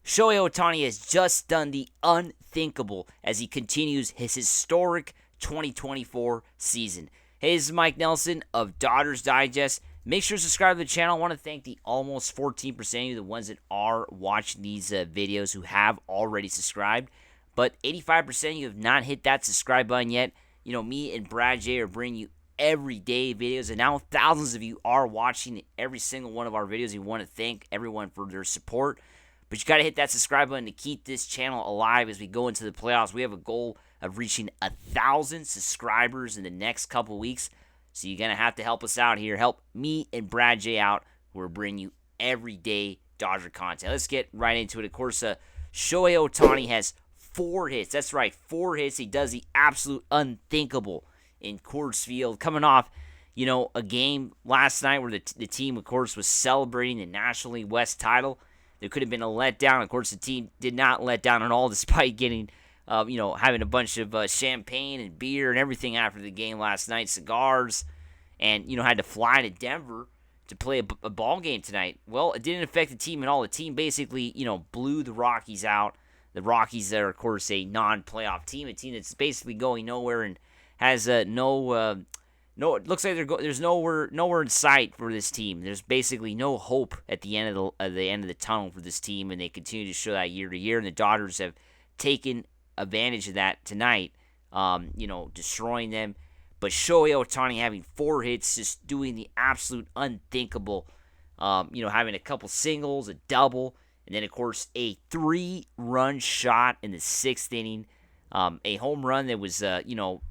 Shohei Ohtani has just done the unthinkable as he continues his historic 2024 season. Hey, this is Mike Nelson of Dodgers Digest. Make sure to subscribe to the channel. I want to thank the almost 14% of you, the ones that are watching these videos who have already subscribed. But 85% of you have not hit that subscribe button yet. You know, me and Brad J are bringing you everyday videos, and now thousands of you are watching every single one of our videos. We want to thank everyone for their support. But you got to hit that subscribe button to keep this channel alive as we go into the playoffs. We have a goal of reaching 1,000 subscribers in the next couple weeks. So you're going to have to help us out here. Help me and Brad J out. We're bringing you everyday Dodger content. Let's get right into it. Of course, Shohei Ohtani has 4 hits. That's right, 4 hits. He does the absolute unthinkable in Coors Field. Coming off, a game last night where the team, of course, was celebrating the National League West title. There could have been a letdown. Of course, the team did not let down at all, despite getting, having a bunch of champagne and beer and everything after the game last night, cigars, and, had to fly to Denver to play a ball game tonight. Well, it didn't affect the team at all. The team basically, blew the Rockies out. The Rockies are, of course, a non-playoff team, a team that's basically going nowhere and has no, it looks like there's nowhere in sight for this team. There's basically no hope at the end of the tunnel for this team, and they continue to show that year to year. And the Dodgers have taken advantage of that tonight, destroying them. But Shohei Ohtani having 4 hits, just doing the absolute unthinkable. Having a couple singles, a double, and then of course a 3-run shot in the 6th inning. A home run that was,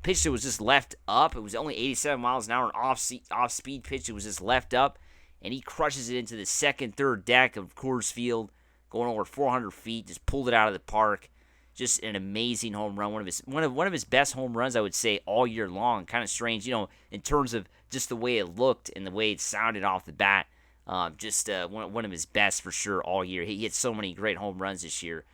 pitch that was just left up. It was only 87 miles an hour, an off-speed pitch that was just left up, and he crushes it into the second, third deck of Coors Field, going over 400 feet, just pulled it out of the park. Just an amazing home run, one of his best home runs, I would say, all year long. Kind of strange, in terms of just the way it looked and the way it sounded off the bat. One of his best for sure all year. He hit so many great home runs this year.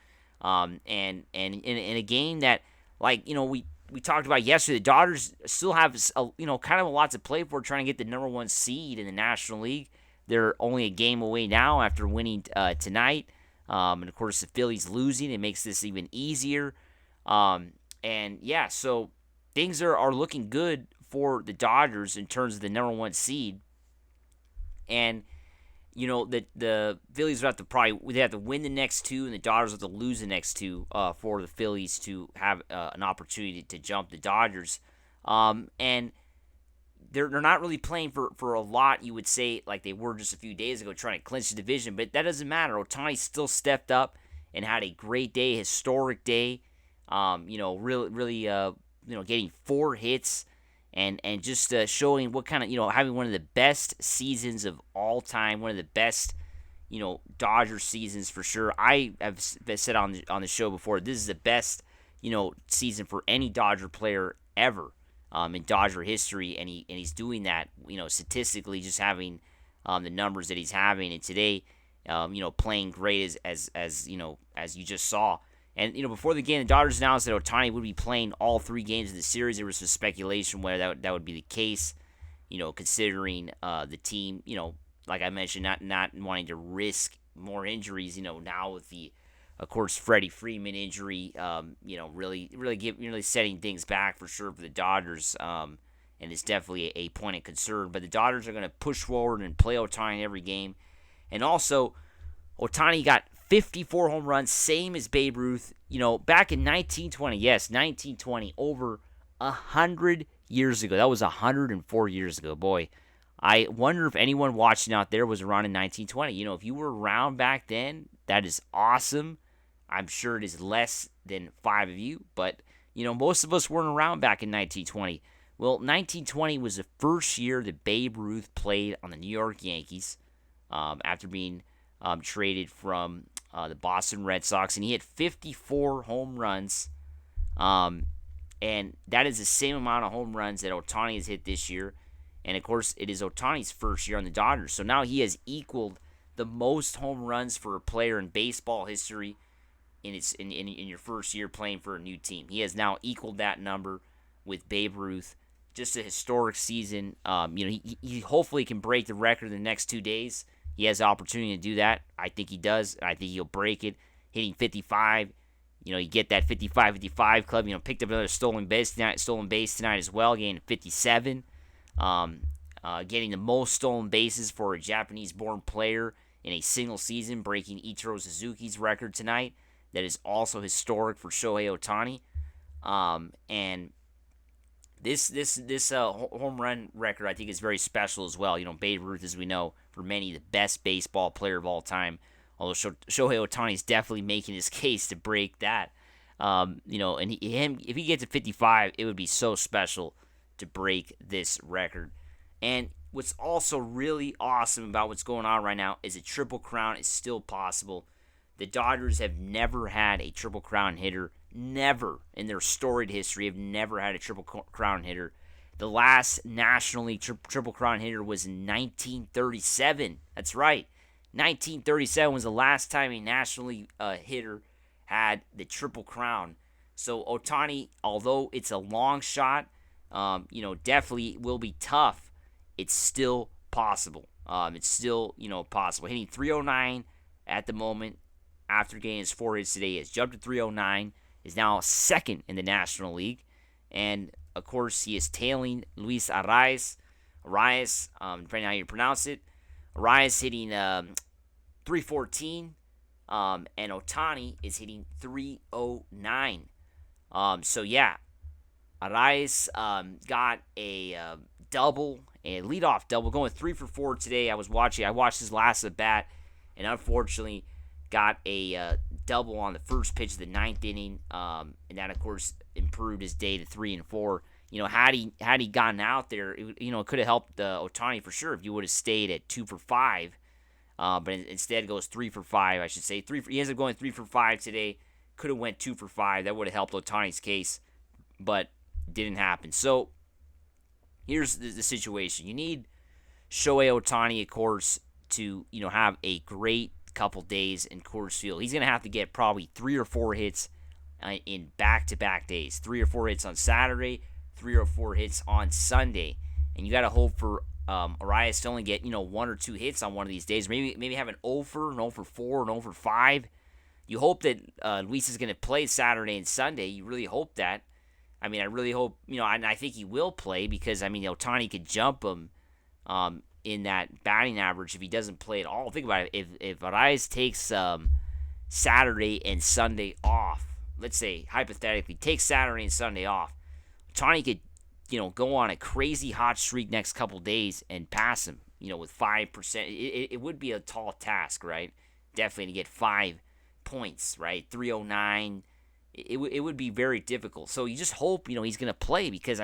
And in a game that, we talked about yesterday, the Dodgers still have, kind of a lot to play for, trying to get the number 1 seed in the National League. They're only a game away now after winning tonight. And of course, the Phillies losing, it makes this even easier. So things are looking good for the Dodgers in terms of the number 1 seed. And the Phillies would have to win the next 2, and the Dodgers have to lose the next 2 for the Phillies to have an opportunity to jump the Dodgers. And they're not really playing for a lot, you would say, like they were just a few days ago, trying to clinch the division. But that doesn't matter. Ohtani still stepped up and had a great day, historic day. Really, getting 4 hits. And just showing what kind of, having one of the best seasons of all time, one of the best, Dodger seasons for sure. I have said on the show before, this is the best, season for any Dodger player ever in Dodger history, and he's doing that, statistically, just having the numbers that he's having, and today, playing great as you just saw. And, before the game, the Dodgers announced that Otani would be playing all 3 games of the series. There was some speculation whether that would be the case, considering the team, like I mentioned, not wanting to risk more injuries, now with the, of course, Freddie Freeman injury, really setting things back for sure for the Dodgers, and it's definitely a point of concern. But the Dodgers are going to push forward and play Otani every game. And also, Otani got 54 home runs, same as Babe Ruth, back in 1920. Yes, 1920, over 100 years ago. That was 104 years ago. Boy, I wonder if anyone watching out there was around in 1920. If you were around back then, that is awesome. I'm sure it is less than 5 of you, but, most of us weren't around back in 1920. Well, 1920 was the first year that Babe Ruth played on the New York Yankees after being traded from the Boston Red Sox, and he hit 54 home runs, and that is the same amount of home runs that Ohtani has hit this year, and of course, it is Ohtani's first year on the Dodgers, so now he has equaled the most home runs for a player in baseball history in your first year playing for a new team. He has now equaled that number with Babe Ruth. Just a historic season. He hopefully can break the record in the next 2 days. He has the opportunity to do that. I think he does. I think he'll break it. hitting 55. You get that 55-55 club. Picked up another stolen base tonight as well, getting 57. Getting the most stolen bases for a Japanese-born player in a single season, breaking Ichiro Suzuki's record tonight. That is also historic for Shohei Ohtani. And this home run record, I think, is very special as well. Babe Ruth, as we know, for many, the best baseball player of all time. Although Shohei Ohtani is definitely making his case to break that. And if he gets to 55, it would be so special to break this record. And what's also really awesome about what's going on right now is a Triple Crown is still possible. The Dodgers have never had a Triple Crown hitter. Never in their storied history have never had a Triple Crown hitter. The last National League Triple Crown hitter was in 1937. That's right. 1937 was the last time a National League hitter had the Triple Crown. So Ohtani, although it's a long shot, definitely will be tough. It's still possible. It's still, possible. Hitting 309 at the moment after getting his 4 hits today. He has jumped to 309. Is now second in the National League. And, of course, he is tailing Luis Arraez. Arraez, depending on how you pronounce it. Arraez hitting 314. And Ohtani is hitting 309. So, yeah. Arraez got a double, a leadoff double, going 3 for 4 today. I watched his last at bat, and unfortunately got a double on the first pitch of the 9th inning, and that, of course, improved his day to 3 and 4. Had he gotten out there, it could have helped Ohtani for sure if you would have stayed at 2 for 5. But instead goes 3 for 5, I should say. He ends up going 3 for 5 today. Could have went 2 for 5. That would have helped Ohtani's case, but didn't happen. So here's the situation. You need Shohei Ohtani, of course, to have a great couple days in Coors Field. He's going to have to get probably 3 or 4 hits in back-to-back days. 3 or 4 hits on Saturday, 3 or 4 hits on Sunday. And you got to hope for Arraez to only get 1 or 2 hits on one of these days. Maybe have an 0 for, an 0 for 4, an 0 for 5. You hope that Luis is going to play Saturday and Sunday. You really hope that. I really hope, and I think he will play because, Ohtani could jump him in that batting average if he doesn't play at all. Think about it. If Arraez takes Saturday and Sunday off, let's say, hypothetically, takes Saturday and Sunday off, Ohtani could, go on a crazy hot streak next couple days and pass him, with 5%. It would be a tall task, right? Definitely to get 5 points, right? 309. It would be very difficult. So you just hope, he's going to play because,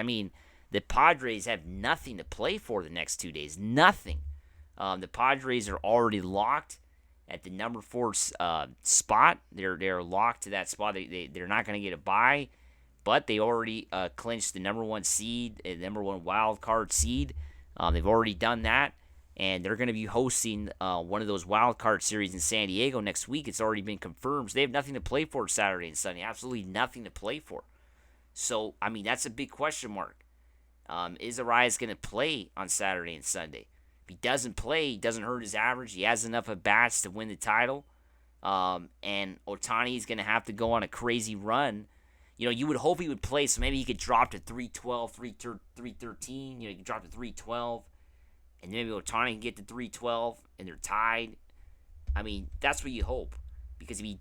the Padres have nothing to play for the next 2 days. Nothing. The Padres are already locked at the number 4 spot. They're locked to that spot. They're not going to get a bye, but they already clinched the number 1 seed, the number 1 wild card seed. They've already done that, and they're going to be hosting one of those wild card series in San Diego next week. It's already been confirmed. So they have nothing to play for Saturday and Sunday. Absolutely nothing to play for. So, that's a big question mark. Is Arraez going to play on Saturday and Sunday? If he doesn't play, he doesn't hurt his average. He has enough at bats to win the title. And Ohtani is going to have to go on a crazy run. You would hope he would play, so maybe he could drop to 312, 313. He could drop to 312. And maybe Ohtani can get to 312, and they're tied. That's what you hope. Because if he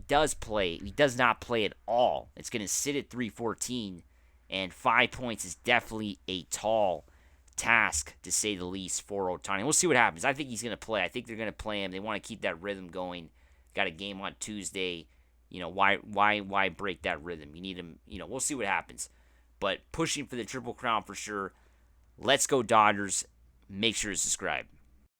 does not play at all, it's going to sit at 314. And 5 points is definitely a tall task, to say the least, for Ohtani. We'll see what happens. I think he's going to play. I think they're going to play him. They want to keep that rhythm going. Got a game on Tuesday. Why break that rhythm? You need him. We'll see what happens. But pushing for the Triple Crown for sure. Let's go Dodgers. Make sure to subscribe.